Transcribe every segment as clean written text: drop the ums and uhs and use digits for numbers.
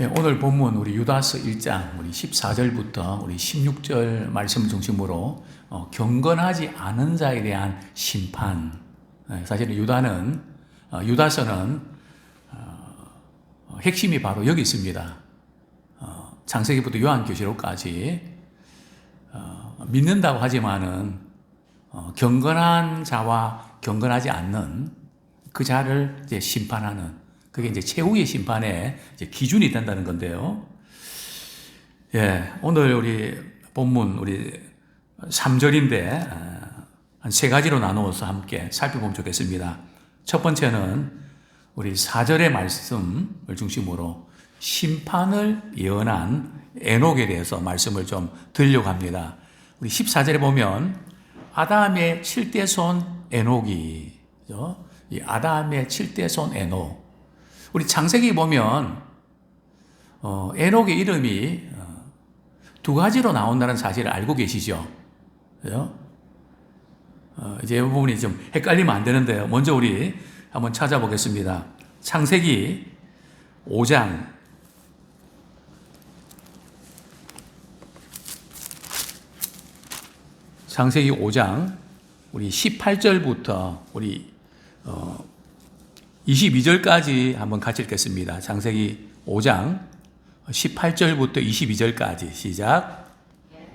예, 오늘 본문 우리 유다서 1장 우리 14절부터 우리 16절 말씀 중심으로 경건하지 않은 자에 대한 심판. 사실은 유다서는 핵심이 바로 여기 있습니다. 창세기부터 요한계시록까지 믿는다고 하지만은 경건한 자와 경건하지 않는 그 자를 이제 심판하는, 그게 이제 최후의 심판의 이제 기준이 된다는 건데요. 예, 오늘 우리 본문 우리 3절인데 한 세 가지로 나누어서 함께 살펴보면 좋겠습니다. 첫 번째는 우리 4절의 말씀을 중심으로 심판을 예언한 에녹에 대해서 말씀을 좀 드리려고 합니다. 우리 14절에 보면 아담의 7대 손 에녹이, 이 아담의 7대 손 에녹. 우리 창세기 보면 에녹의 이름이 두 가지로 나온다는 사실을 알고 계시죠? 이제 이 부분이 좀 헷갈리면 안 되는데요. 먼저 우리 한번 찾아보겠습니다. 창세기 5장 우리 18절부터 우리 22절까지 한번 같이 읽겠습니다. 창세기 5장 18절부터 22절까지 시작.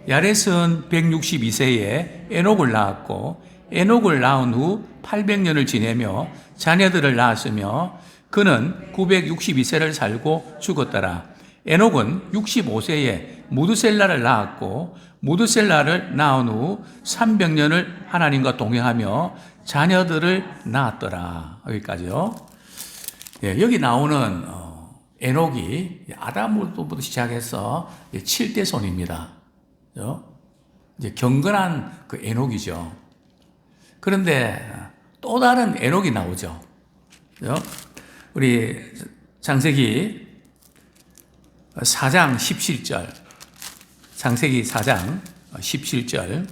야렛은 162세에 에녹을 낳았고 에녹을 낳은 후 800년을 지내며 자녀들을 낳았으며 그는 962세를 살고 죽었더라. 에녹은 65세에 무드셀라를 낳았고 무드셀라를 낳은 후 300년을 하나님과 동행하며 자녀들을 낳았더라. 여기까지요. 예, 여기 나오는 에녹이 아담부터 시작해서 7대 손입니다. 이제 경건한 그 에녹이죠. 그런데 또 다른 에녹이 나오죠. 우리 창세기 4장 17절, 창세기 4장 17절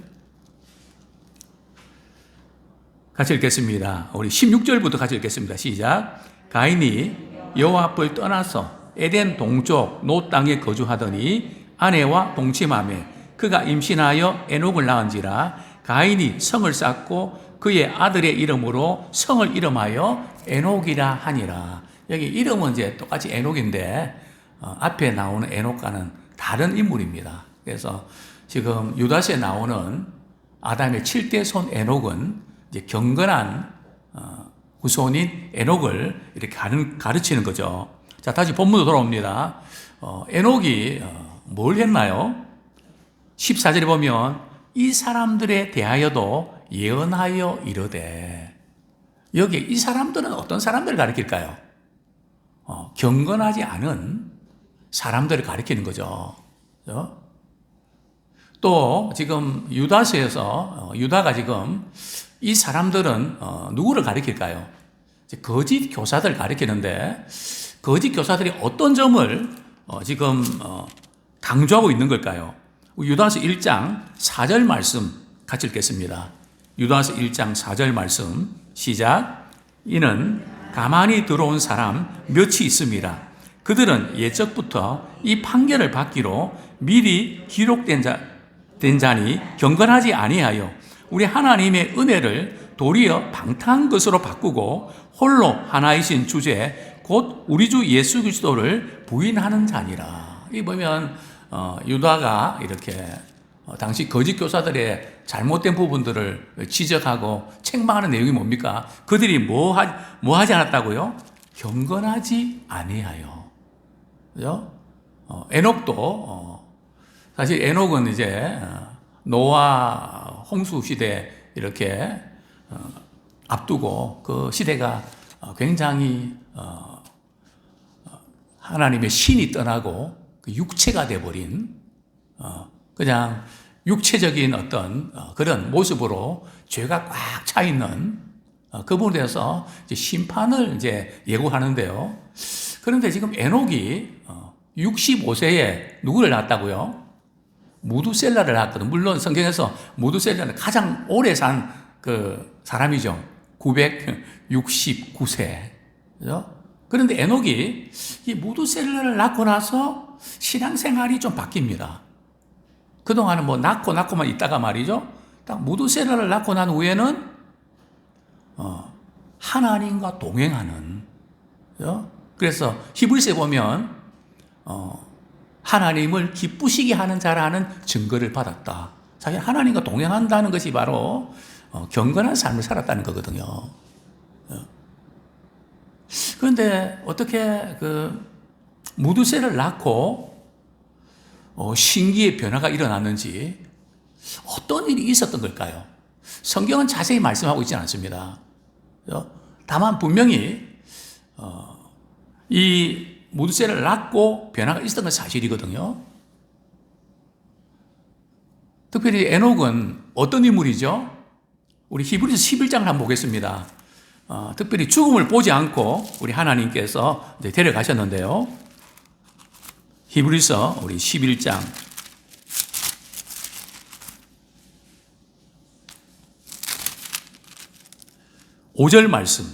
같이 읽겠습니다. 우리 16절부터 같이 읽겠습니다. 시작. 가인이 여호와 앞을 떠나서 에덴 동쪽 노 땅에 거주하더니 아내와 동침하며 그가 임신하여 에녹을 낳은지라. 가인이 성을 쌓고 그의 아들의 이름으로 성을 이름하여 에녹이라 하니라. 여기 이름은 이제 똑같이 에녹인데 앞에 나오는 에녹과는 다른 인물입니다. 그래서 지금 유다서에 나오는 아담의 7대 손 에녹은 이제 경건한 후손인 에녹을 이렇게 가르치는 거죠. 자, 다시 본문으로 돌아옵니다. 에녹이 뭘 했나요? 14절에 보면 이 사람들에 대하여도 예언하여 이르되, 여기 이 사람들은 어떤 사람들을 가리킬까요? 경건하지 않은 사람들을 가리키는 거죠. 또 지금 유다서에서 유다가 지금 이 사람들은 누구를 가리킬까요? 거짓 교사들 가리키는데 거짓 교사들이 어떤 점을 지금 강조하고 있는 걸까요? 유다서 1장 4절 말씀 같이 읽겠습니다. 유다서 1장 4절 말씀 시작. 이는 가만히 들어온 사람 몇이 있습니다. 그들은 예적부터 이 판결을 받기로 미리 기록된 자니 경건하지 아니하여 우리 하나님의 은혜를 도리어 방탕한 것으로 바꾸고 홀로 하나이신 주제 곧 우리 주 예수 그리스도를 부인하는 자니라. 이 보면 유다가 이렇게 당시 거짓 교사들의 잘못된 부분들을 지적하고 책망하는 내용이 뭡니까? 그들이 뭐 하지 않았다고요? 경건하지 아니하여. 그죠? 에녹도 사실 에녹은 이제 노아 홍수 시대 이렇게 앞두고 그 시대가 굉장히 하나님의 신이 떠나고 육체가 돼버린 그냥 육체적인 어떤 그런 모습으로 죄가 꽉 차 있는 그 부분에 대해서 심판을 이제 예고하는데요. 그런데 지금 에녹이 65세에 누구를 낳았다고요? 무두셀라를 낳았거든. 물론 성경에서 무두셀라는 가장 오래 산 그 사람이죠. 969세. 그죠? 그런데 에녹이 이 무두셀라를 낳고 나서 신앙생활이 좀 바뀝니다. 그동안은 뭐 낳고만 있다가 말이죠. 딱 무두셀라를 낳고 난 후에는 하나님과 동행하는, 그래서 히브리서에 보면 하나님을 기쁘시게 하는 자라는 증거를 받았다. 자기 하나님과 동행한다는 것이 바로 경건한 삶을 살았다는 거거든요. 그런데 어떻게 그 무두셀을 낳고 신기의 변화가 일어났는지, 어떤 일이 있었던 걸까요? 성경은 자세히 말씀하고 있지 않습니다. 다만 분명히 이 무두셀을 낳고 변화가 있었던 건 사실이거든요. 특별히 에녹은 어떤 인물이죠? 우리 히브리서 11장을 한번 보겠습니다. 특별히 죽음을 보지 않고 우리 하나님께서 이제 데려가셨는데요. 히브리서 우리 11장 5절 말씀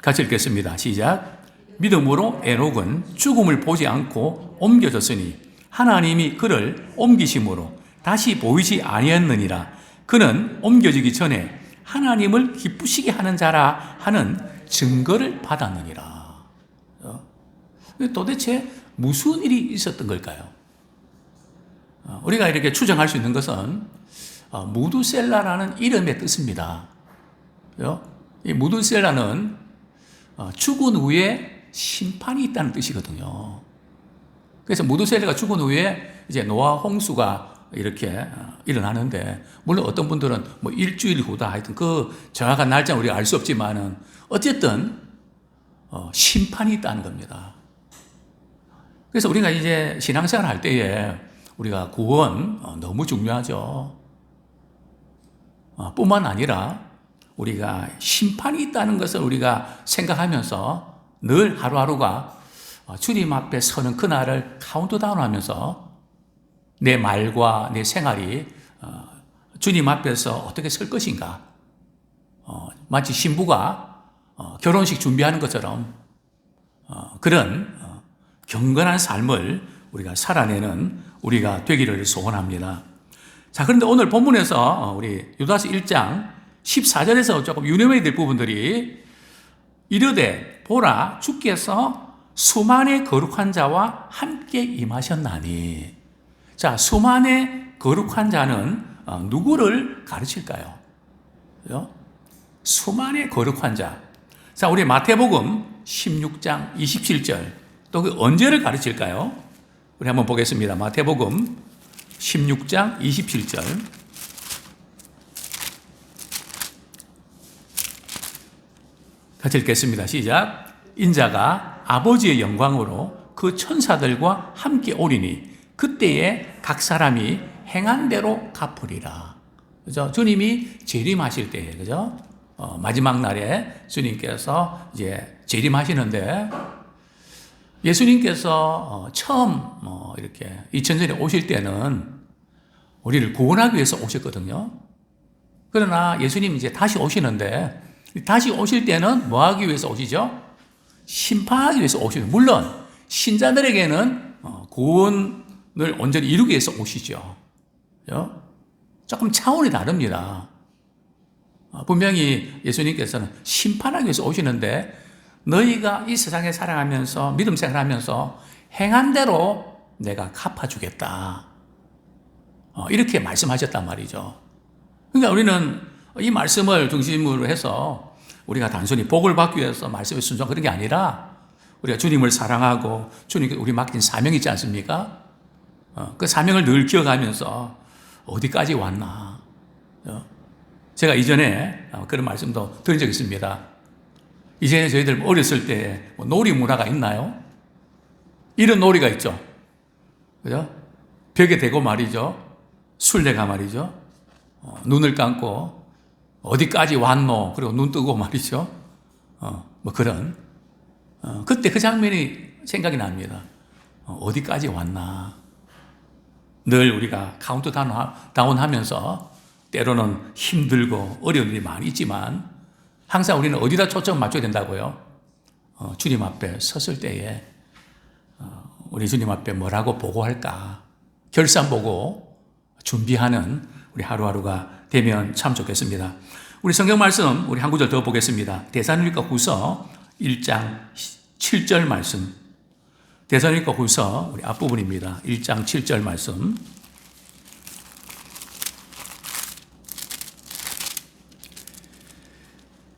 같이 읽겠습니다. 시작. 믿음으로 에녹은 죽음을 보지 않고 옮겨졌으니 하나님이 그를 옮기심으로 다시 보이지 아니했느니라. 그는 옮겨지기 전에 하나님을 기쁘시게 하는 자라 하는 증거를 받았느니라. 도대체 무슨 일이 있었던 걸까요? 우리가 이렇게 추정할 수 있는 것은 무두셀라라는 이름의 뜻입니다. 이 무두셀라는 죽은 후에 심판이 있다는 뜻이거든요. 그래서 무두셀라가 죽은 후에 이제 노아 홍수가 이렇게 일어나는데, 물론 어떤 분들은 뭐 일주일 후다, 하여튼 그 정확한 날짜는 우리가 알 수 없지만은 어쨌든 심판이 있다는 겁니다. 그래서 우리가 이제 신앙생활 할 때에 우리가 구원 너무 중요하죠. 뿐만 아니라 우리가 심판이 있다는 것을 우리가 생각하면서 늘 하루하루가 주님 앞에 서는 그날을 카운트다운 하면서 내 말과 내 생활이 주님 앞에서 어떻게 설 것인가. 마치 신부가 결혼식 준비하는 것처럼 그런 경건한 삶을 우리가 살아내는 우리가 되기를 소원합니다. 자, 그런데 오늘 본문에서 우리 유다서 1장 14절에서 조금 유념해야 될 부분들이, 이르되 보라 주께서 수만의 거룩한 자와 함께 임하셨나니. 자, 수만의 거룩한 자는 누구를 가르칠까요? 수만의 거룩한 자. 자, 우리 마태복음 16장 27절. 또 그 언제를 가르칠까요? 우리 한번 보겠습니다. 마태복음 16장 27절. 같이 읽겠습니다. 시작. 인자가 아버지의 영광으로 그 천사들과 함께 오리니 그때에 각 사람이 행한 대로 갚으리라. 그죠? 주님이 재림하실 때에, 그죠? 마지막 날에 주님께서 이제 재림하시는데, 예수님께서 처음 이렇게 2000년에 오실 때는 우리를 구원하기 위해서 오셨거든요. 그러나 예수님 이제 다시 오시는데, 다시 오실 때는 뭐 하기 위해서 오시죠? 심판하기 위해서 오시는. 물론 신자들에게는 구원을 온전히 이루기 위해서 오시죠. 조금 차원이 다릅니다. 분명히 예수님께서는 심판하기 위해서 오시는데, 너희가 이 세상에 살아가면서 믿음 생활하면서 행한 대로 내가 갚아주겠다, 이렇게 말씀하셨단 말이죠. 그러니까 우리는 이 말씀을 중심으로 해서 우리가 단순히 복을 받기 위해서 말씀에 순종한 그런 게 아니라, 우리가 주님을 사랑하고 주님께 우리 맡긴 사명이 있지 않습니까? 그 사명을 늘 기억하면서 어디까지 왔나. 제가 이전에 그런 말씀도 드린 적이 있습니다. 이전에 저희들 어렸을 때 놀이 문화가 있나요? 이런 놀이가 있죠. 그죠? 벽에 대고 말이죠. 술래가 말이죠. 눈을 감고 어디까지 왔노? 그리고 눈 뜨고 말이죠. 뭐 그런. 그때 그 장면이 생각이 납니다. 어디까지 왔나. 늘 우리가 카운트다운 하면서 때로는 힘들고 어려운 일이 많이 있지만 항상 우리는 어디다 초점을 맞춰야 된다고요? 주님 앞에 섰을 때에 우리 주님 앞에 뭐라고 보고할까 결산보고 준비하는 우리 하루하루가 되면 참 좋겠습니다. 우리 성경 말씀 우리 한 구절 더 보겠습니다. 데살로니가 후서 1장 7절 말씀. 데살로니가 후서 우리 앞부분입니다. 1장 7절 말씀.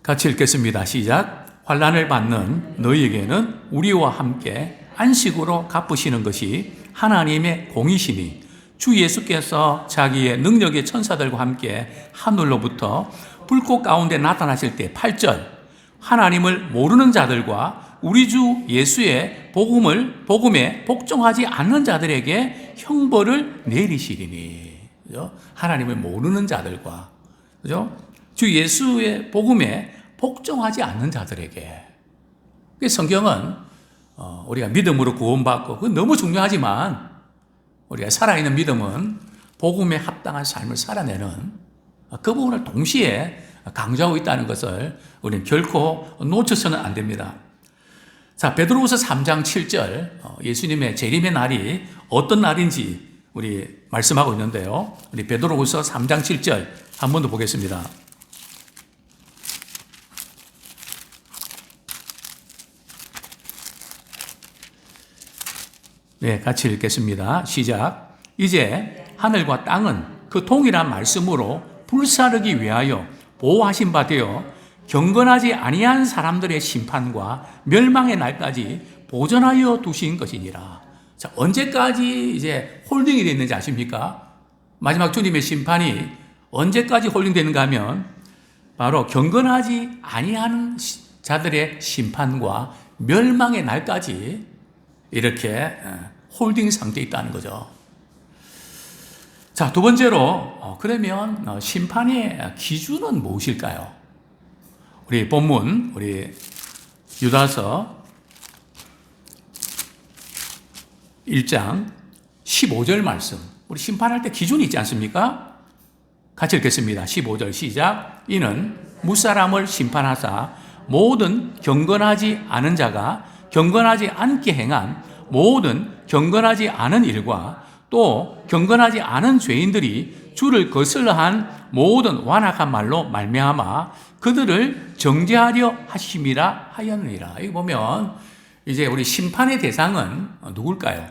같이 읽겠습니다. 시작. 환난을 받는 너희에게는 우리와 함께 안식으로 갚으시는 것이 하나님의 공이시니 주 예수께서 자기의 능력의 천사들과 함께 하늘로부터 불꽃 가운데 나타나실 때 8절 하나님을 모르는 자들과 우리 주 예수의 복음에 복종하지 않는 자들에게 형벌을 내리시리니. 그죠? 하나님을 모르는 자들과 그죠? 주 예수의 복음에 복종하지 않는 자들에게. 성경은 우리가 믿음으로 구원받고 그건 너무 중요하지만 우리가 살아있는 믿음은 복음에 합당한 삶을 살아내는 그 부분을 동시에 강조하고 있다는 것을 우리는 결코 놓쳐서는 안 됩니다. 자, 베드로후서 3장 7절 예수님의 재림의 날이 어떤 날인지 우리 말씀하고 있는데요. 우리 베드로후서 3장 7절 한 번 더 보겠습니다. 네, 같이 읽겠습니다. 시작. 이제 하늘과 땅은 그 동일한 말씀으로 불사르기 위하여 보호하신 바 되어 경건하지 아니한 사람들의 심판과 멸망의 날까지 보존하여 두신 것이니라. 자, 언제까지 이제 홀딩이 되어 있는지 아십니까? 마지막 주님의 심판이 언제까지 홀딩되는가 하면 바로 경건하지 아니하는 자들의 심판과 멸망의 날까지 이렇게 홀딩 상태에 있다는 거죠. 자, 두 번째로 그러면 심판의 기준은 무엇일까요? 우리 본문 우리 유다서 1장 15절 말씀. 우리 심판할 때 기준이 있지 않습니까? 같이 읽겠습니다. 15절 시작. 이는 무사람을 심판하사 모든 경건하지 않은 자가 경건하지 않게 행한 모든 경건하지 않은 일과 또 경건하지 않은 죄인들이 주를 거슬러 한 모든 완악한 말로 말미암아 그들을 정죄하려 하심이라 하였느니라. 여기 보면 이제 우리 심판의 대상은 누굴까요?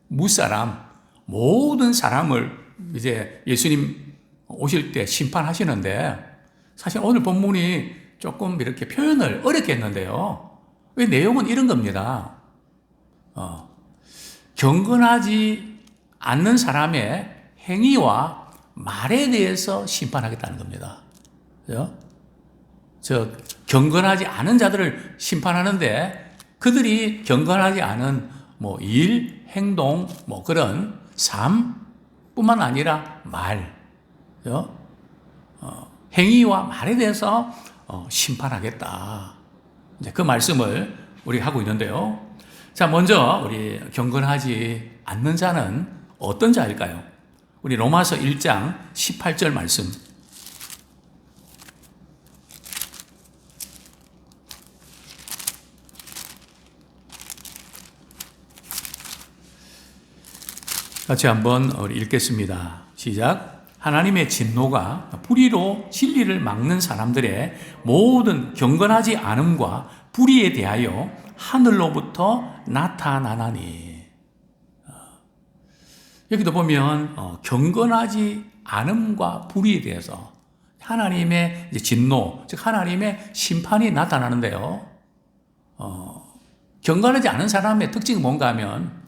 무사람, 모든 사람을 이제 예수님 오실 때 심판하시는데 사실 오늘 본문이 조금 이렇게 표현을 어렵게 했는데요. 왜 내용은 이런 겁니다. 경건하지 않는 사람의 행위와 말에 대해서 심판하겠다는 겁니다. 그죠? 경건하지 않은 자들을 심판하는데 그들이 경건하지 않은 일, 행동, 그런 삶뿐만 아니라 말, 그죠? 행위와 말에 대해서 심판하겠다. 이제 그 말씀을 우리가 하고 있는데요. 자, 먼저 우리 경건하지 않는 자는 어떤 자일까요? 우리 로마서 1장 18절 말씀. 같이 한번 우리 읽겠습니다. 시작. 하나님의 진노가 불의로 진리를 막는 사람들의 모든 경건하지 않음과 불의에 대하여 하늘로부터 나타나나니. 여기도 보면 경건하지 않음과 불의에 대해서 하나님의 진노, 즉 하나님의 심판이 나타나는데요. 경건하지 않은 사람의 특징이 뭔가 하면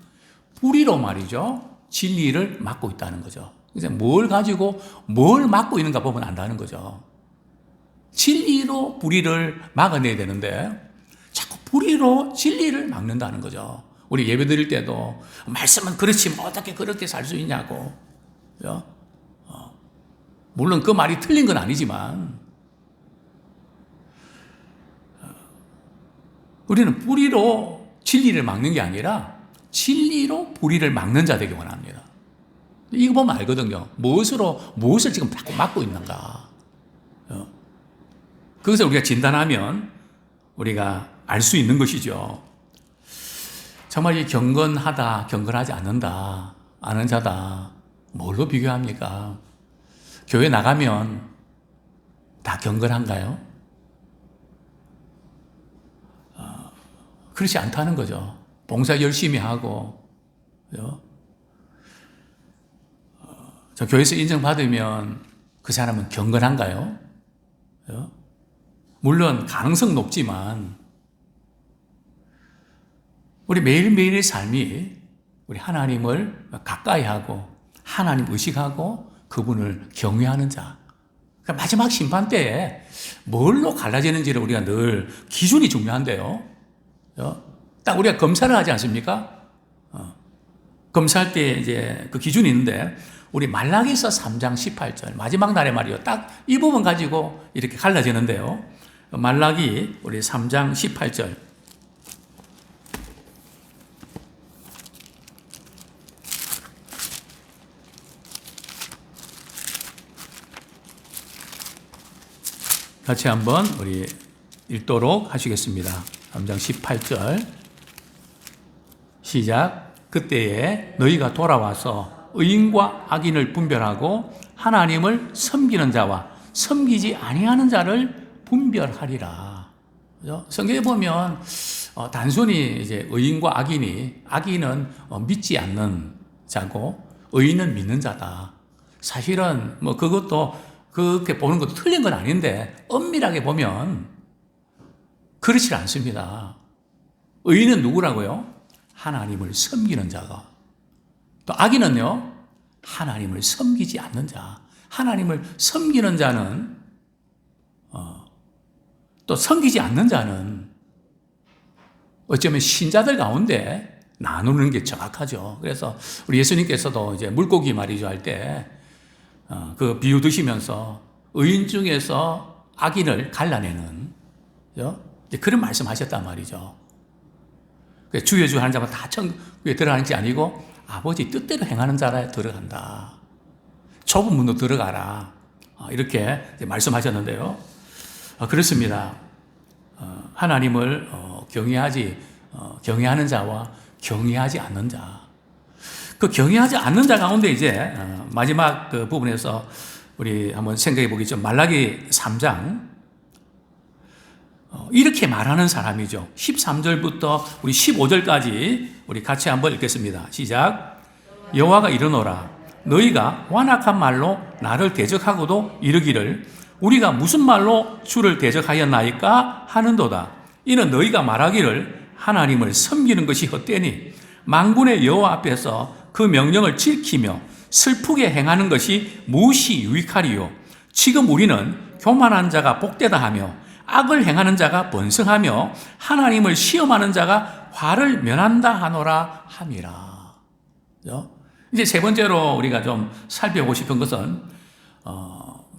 불의로 말이죠. 진리를 막고 있다는 거죠. 그래서 뭘 가지고 뭘 막고 있는가 보면 안다는 거죠. 진리로 불의를 막아내야 되는데 자꾸 불의로 진리를 막는다는 거죠. 우리 예배 드릴 때도 말씀은 그렇지만 어떻게 그렇게 살 수 있냐고. 물론 그 말이 틀린 건 아니지만 우리는 불의로 진리를 막는 게 아니라 진리로 불의를 막는 자 되기 원합니다. 이거 보면 알거든요. 무엇을 지금 자꾸 막고 있는가. 그것을 우리가 진단하면 우리가 알 수 있는 것이죠. 정말 이 경건하다, 경건하지 않는다, 아는 자다, 뭘로 비교합니까? 교회 나가면 다 경건한가요? 그렇지 않다는 거죠. 봉사 열심히 하고, 저 교회에서 인정받으면 그 사람은 경건한가요? 물론 가능성 높지만 우리 매일매일의 삶이 우리 하나님을 가까이 하고 하나님 의식하고 그분을 경외하는 자. 그러니까 마지막 심판 때에 뭘로 갈라지는지를 우리가 늘 기준이 중요한데요. 딱 우리가 검사를 하지 않습니까? 검사할 때 이제 그 기준이 있는데 우리 말라기서 3장 18절 마지막 날의 말이요. 딱 이 부분 가지고 이렇게 갈라지는데요. 말라기 우리 3장 18절 같이 한번 우리 읽도록 하시겠습니다. 3장 18절 시작. 그때에 너희가 돌아와서 의인과 악인을 분별하고 하나님을 섬기는 자와 섬기지 아니하는 자를 분별하리라. 성경에 보면 단순히 이제 의인과 악인은 믿지 않는 자고 의인은 믿는 자다. 사실은 뭐 그것도 그렇게 보는 것도 틀린 건 아닌데 엄밀하게 보면 그렇지 않습니다. 의인은 누구라고요? 하나님을 섬기는 자가. 또 악인은요? 하나님을 섬기지 않는 자. 하나님을 섬기는 자는 또 섬기지 않는 자는 어쩌면 신자들 가운데 나누는 게 정확하죠. 그래서 우리 예수님께서도 이제 물고기 말이죠 할 때 그 비유 드시면서 의인 중에서 악인을 갈라내는 그런 말씀하셨단 말이죠. 주여 주여 하는 자만 다 천국에 들어가는 게 아니고 아버지 뜻대로 행하는 자라 들어간다. 좁은 문으로 들어가라. 이렇게 말씀하셨는데요. 그렇습니다. 하나님을 경외하는 자와 경외하지 않는 자. 그 경외하지 않는 자 가운데 이제 마지막 그 부분에서 우리 한번 생각해 보겠죠. 말라기 3장 이렇게 말하는 사람이죠. 13절부터 우리 15절까지 우리 같이 한번 읽겠습니다. 시작. 여호와가 이르노라 너희가 완악한 말로 나를 대적하고도 이르기를 우리가 무슨 말로 주를 대적하였나이까 하는도다. 이는 너희가 말하기를 하나님을 섬기는 것이 헛되니 만군의 여호와 앞에서 그 명령을 지키며 슬프게 행하는 것이 무엇이 유익하리요. 지금 우리는 교만한 자가 복되다 하며 악을 행하는 자가 번성하며 하나님을 시험하는 자가 화를 면한다 하노라 함이라. 이제 세 번째로 우리가 좀 살펴보고 싶은 것은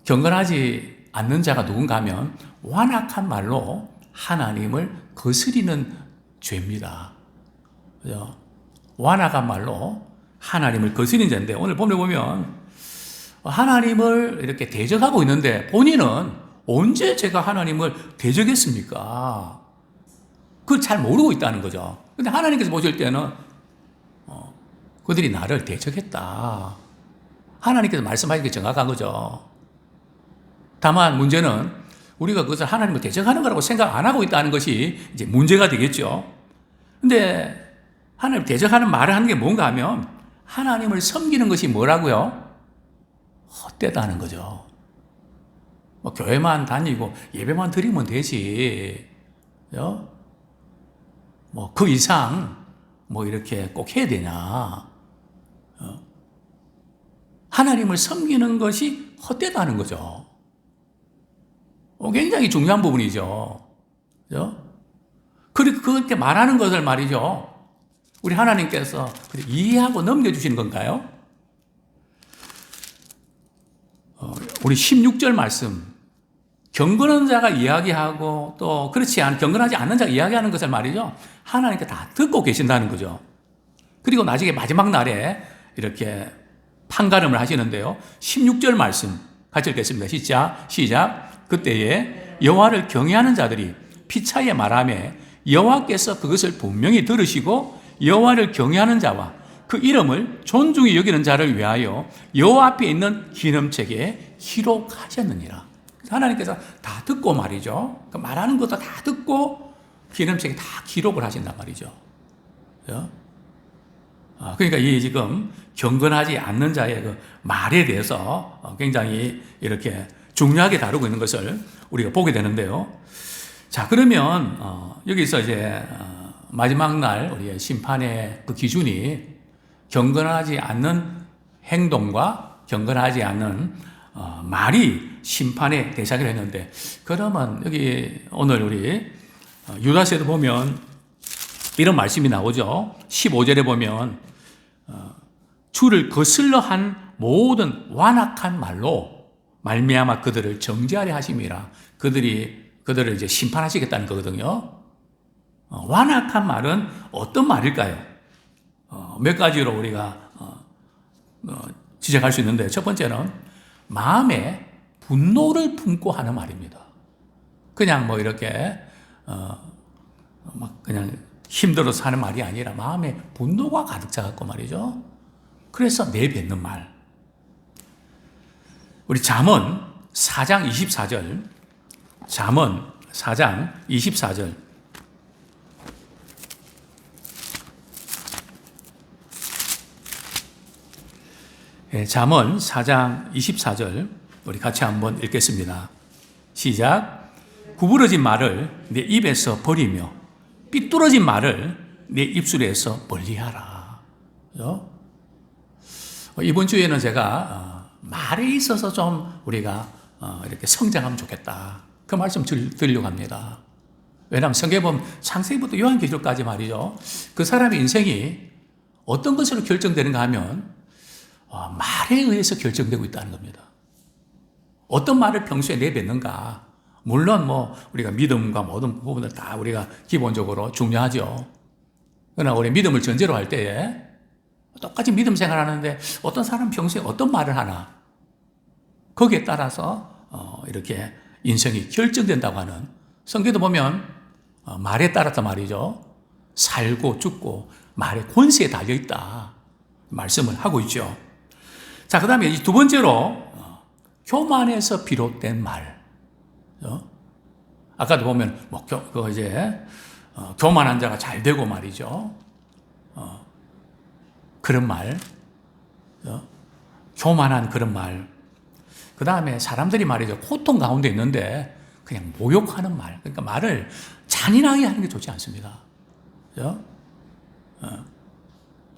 경건하지 않는 자가 누군가 하면 완악한 말로 하나님을 거스리는 죄입니다. 완악한 말로 하나님을 거스리는 자인데 오늘 보면 하나님을 이렇게 대적하고 있는데 본인은 언제 제가 하나님을 대적했습니까? 그걸 잘 모르고 있다는 거죠. 근데 하나님께서 보실 때는 그들이 나를 대적했다. 하나님께서 말씀하신 게 정확한 거죠. 다만 문제는 우리가 그것을 하나님을 대적하는 거라고 생각 안 하고 있다는 것이 이제 문제가 되겠죠. 근데 하나님을 대적하는 말을 하는 게 뭔가 하면 하나님을 섬기는 것이 뭐라고요? 헛되다는 거죠. 뭐 교회만 다니고 예배만 드리면 되지. 뭐 그 이상 뭐 이렇게 꼭 해야 되냐. 하나님을 섬기는 것이 헛되다는 거죠. 굉장히 중요한 부분이죠. 그렇게 말하는 것을 말이죠. 우리 하나님께서 이해하고 넘겨주시는 건가요? 우리 16절 말씀. 경건한 자가 이야기하고 또 그렇지 않은 경건하지 않는 자가 이야기하는 것을 말이죠. 하나님께 다 듣고 계신다는 거죠. 그리고 나중에 마지막 날에 이렇게 판가름을 하시는데요. 16절 말씀 같이 읽겠습니다. 시작. 그때에 여호와를 경외하는 자들이 피차에 말하며 여호와께서 그것을 분명히 들으시고 여호와를 경외하는 자와 그 이름을 존중히 여기는 자를 위하여 여호와 앞에 있는 기념책에 기록하셨느니라. 하나님께서 다 듣고 말이죠. 그 말하는 것도 다 듣고 기념책에 다 기록을 하신단 말이죠. 그러니까 이 지금 경건하지 않는 자의 그 말에 대해서 굉장히 이렇게 중요하게 다루고 있는 것을 우리가 보게 되는데요. 자, 그러면 여기서 이제 마지막 날 우리의 심판의 그 기준이 경건하지 않는 행동과 경건하지 않는 말이 심판의 대상이라 했는데, 그러면 여기 오늘 우리 유다서에도 보면 이런 말씀이 나오죠. 15절에 보면 주를 거슬러 한 모든 완악한 말로 말미암아 그들을 정죄하려 하심이라. 그들을 이제 심판하시겠다는 거거든요. 완악한 말은 어떤 말일까요? 몇 가지로 우리가 지적할 수 있는데, 첫 번째는 마음에 분노를 품고 하는 말입니다. 그냥 뭐 이렇게 막 그냥 힘들어서 하는 말이 아니라 마음에 분노가 가득 차갖고 말이죠. 그래서 내뱉는 말. 우리 잠언 4장 24절, 잠언 4장 24절. 잠언 4장 24절 우리 같이 한번 읽겠습니다. 시작. 구부러진 말을 내 입에서 버리며 삐뚤어진 말을 내 입술에서 멀리하라. 이번 주에는 제가 말에 있어서 좀 우리가 이렇게 성장하면 좋겠다, 그 말씀 드리려고 합니다. 왜냐하면 성경에 보면 창세기부터 요한계시록까지 말이죠, 그 사람의 인생이 어떤 것으로 결정되는가 하면 말에 의해서 결정되고 있다는 겁니다. 어떤 말을 평소에 내뱉는가. 물론 뭐 우리가 믿음과 모든 부분들 다 우리가 기본적으로 중요하죠. 그러나 우리 믿음을 전제로 할 때에 똑같이 믿음 생활하는데 어떤 사람은 평소에 어떤 말을 하나, 거기에 따라서 이렇게 인생이 결정된다고 하는, 성경도 보면 말에 따라서 말이죠, 살고 죽고 말의 권세에 달려있다 말씀을 하고 있죠. 자, 그 다음에 두 번째로 교만에서 비롯된 말. 아까도 보면 뭐 교만한 자가 잘 되고 말이죠. 그런 말, 교만한 그런 말. 그 다음에 사람들이 말이죠, 고통 가운데 있는데 그냥 모욕하는 말. 그러니까 말을 잔인하게 하는 게 좋지 않습니다.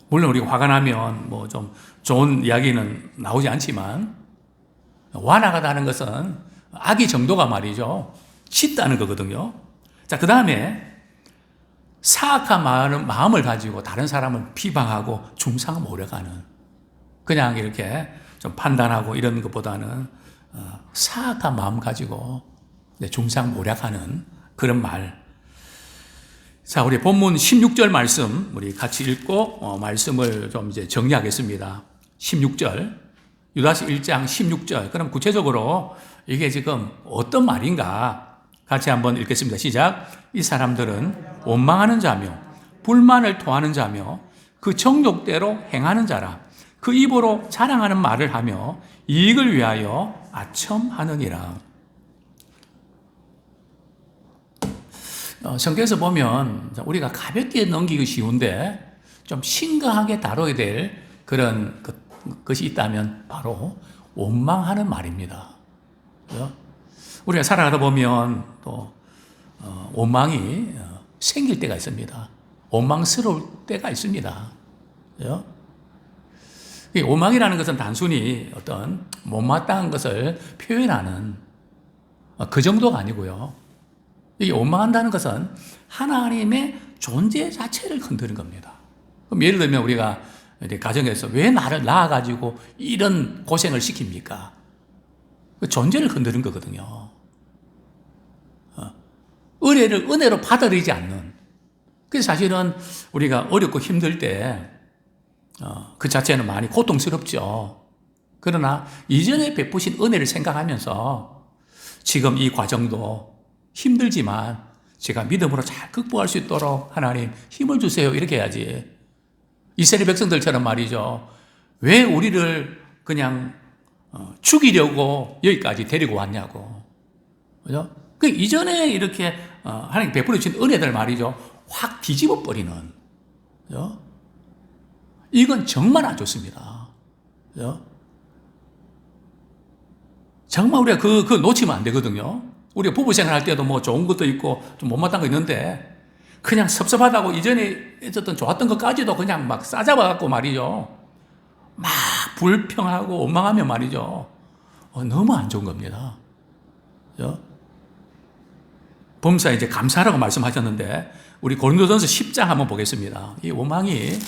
물론 우리가 화가 나면 뭐 좀 좋은 이야기는 나오지 않지만, 완악하다는 것은 악의 정도가 말이죠, 짙다는 거거든요. 자, 그 다음에 사악한 마음을 가지고 다른 사람을 비방하고 중상을 몰아가는, 그냥 이렇게 좀 판단하고 이런 것보다는 사악한 마음 가지고 중상 몰아가는 그런 말. 자, 우리 본문 16절 말씀 우리 같이 읽고 말씀을 좀 이제 정리하겠습니다. 16절, 유다서 1장 16절. 그럼 구체적으로 이게 지금 어떤 말인가 같이 한번 읽겠습니다. 시작. 이 사람들은 원망하는 자며 불만을 토하는 자며 그 정욕대로 행하는 자라. 그 입으로 자랑하는 말을 하며 이익을 위하여 아첨하느니라. 성경에서 보면 우리가 가볍게 넘기기 쉬운데 좀 심각하게 다뤄야 될 그런 것이 있다면 바로 원망하는 말입니다. 우리가 살아가다 보면 또 원망이 생길 때가 있습니다. 원망스러울 때가 있습니다. 이 원망이라는 것은 단순히 어떤 못마땅한 것을 표현하는 그 정도가 아니고요. 이게 원망한다는 것은 하나님의 존재 자체를 건드는 겁니다. 그럼 예를 들면 우리가 가정에서 왜 나를 낳아가지고 이런 고생을 시킵니까? 그 존재를 건드는 거거든요. 은혜를 은혜로 받아들이지 않는. 그래서 사실은 우리가 어렵고 힘들 때 그 자체는 많이 고통스럽죠. 그러나 이전에 베푸신 은혜를 생각하면서 지금 이 과정도 힘들지만 제가 믿음으로 잘 극복할 수 있도록 하나님 힘을 주세요. 이렇게 해야지. 이스라엘 백성들처럼 말이죠. 왜 우리를 그냥 죽이려고 여기까지 데리고 왔냐고. 그죠? 그 이전에 이렇게 하나님 베풀어 주신 은혜들 말이죠. 확 뒤집어 버리는. 그죠? 이건 정말 안 좋습니다. 그죠? 정말 우리가 그 놓치면 안 되거든요. 우리가 부부 생활할 때도 뭐 좋은 것도 있고 좀 못마땅한 거 있는데 그냥 섭섭하다고 이전에 있었던 좋았던 것까지도 그냥 막 싸잡아갖고 말이죠. 막 불평하고 원망하면 말이죠. 너무 안 좋은 겁니다. 그죠? 범사 이제 감사라고 말씀하셨는데 우리 고린도전서 10장 한번 보겠습니다. 이 원망이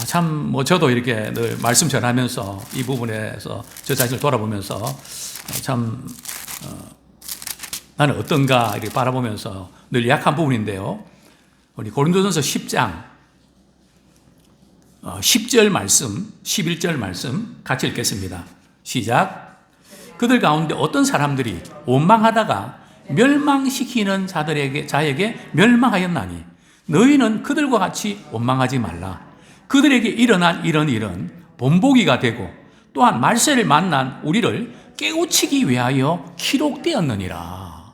참 뭐 저도 이렇게 늘 말씀 전하면서 이 부분에서 저 자신을 돌아보면서 참 나는 어떤가 이렇게 바라보면서 늘 약한 부분인데요. 우리 고린도전서 10장 10절 말씀, 11절 말씀 같이 읽겠습니다. 시작. 그들 가운데 어떤 사람들이 원망하다가 멸망시키는 자에게 멸망하였나니 너희는 그들과 같이 원망하지 말라. 그들에게 일어난 이런 일은 본보기가 되고 또한 말세를 만난 우리를 깨우치기 위하여 기록되었느니라.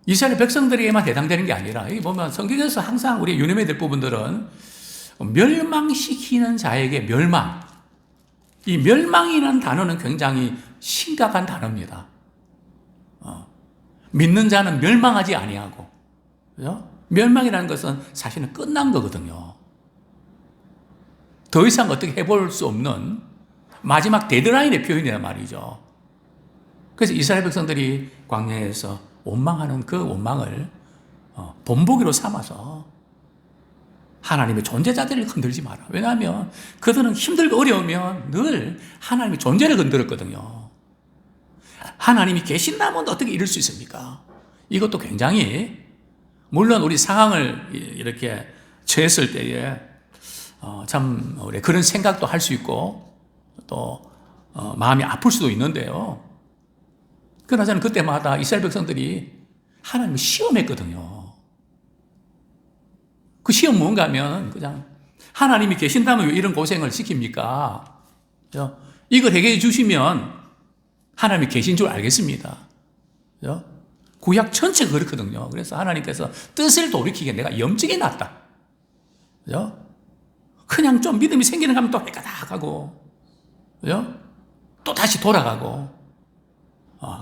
이스라엘 백성들에게만 해당되는 게 아니라 여기 보면 성경에서 항상 우리 유념해야 될 부분들은 멸망시키는 자에게 멸망. 이 멸망이라는 단어는 굉장히 심각한 단어입니다. 믿는 자는 멸망하지 아니하고, 그죠? 멸망이라는 것은 사실은 끝난 거거든요. 더 이상 어떻게 해볼 수 없는 마지막 데드라인의 표현이란 말이죠. 그래서 이스라엘 백성들이 광야에서 원망하는 그 원망을 본보기로 삼아서 하나님의 존재자들을 건들지 마라. 왜냐하면 그들은 힘들고 어려우면 늘 하나님의 존재를 건드렸거든요. 하나님이 계신다면 어떻게 이럴 수 있습니까? 이것도 굉장히 물론 우리 상황을 이렇게 처했을 때에 참 우리 그런 생각도 할 수 있고 또 마음이 아플 수도 있는데요. 그러나 저는 그때마다 이스라엘 백성들이 하나님을 시험했거든요. 그 시험 뭔가 하면 그냥 하나님이 계신다면 왜 이런 고생을 시킵니까? 이걸 해결해 주시면 하나님이 계신 줄 알겠습니다. 구약 전체가 그렇거든요. 그래서 하나님께서 뜻을 돌이키게 내가 염증이 났다. 그죠? 그냥 좀 믿음이 생기는 가면 또 해가닥 하고, 그죠? 또 다시 돌아가고,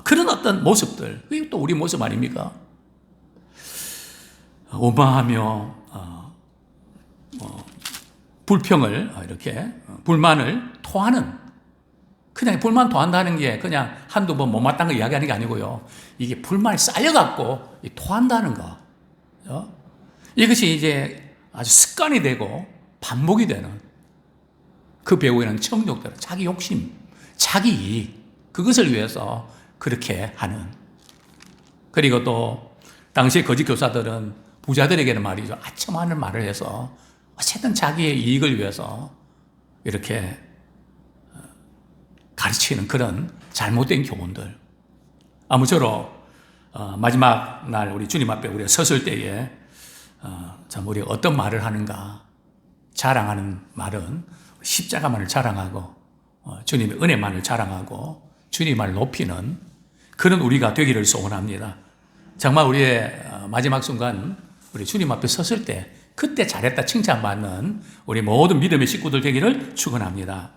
그런 어떤 모습들, 그게 또 우리 모습 아닙니까? 원망하며, 불평을, 이렇게, 불만을 토하는, 그냥 불만 토한다는 게 그냥 한두 번 못마땅한 거 이야기하는 게 아니고요. 이게 불만이 쌓여갖고 토한다는 거. 이것이 이제 아주 습관이 되고 반복이 되는 그 배후에는 정욕대로 자기 욕심, 자기 이익, 그것을 위해서 그렇게 하는. 그리고 또 당시의 거짓 교사들은 부자들에게는 말이죠. 아첨하는 말을 해서 어쨌든 자기의 이익을 위해서 이렇게 가르치는 그런 잘못된 교훈들. 아무쪼록 마지막 날 우리 주님 앞에 우리가 섰을 때에 참 우리가 어떤 말을 하는가 자랑하는 말은 십자가만을 자랑하고 주님의 은혜만을 자랑하고 주님만을 높이는 그런 우리가 되기를 소원합니다. 정말 우리의 마지막 순간 우리 주님 앞에 섰을 때 그때 잘했다 칭찬받는 우리 모든 믿음의 식구들 되기를 축원합니다.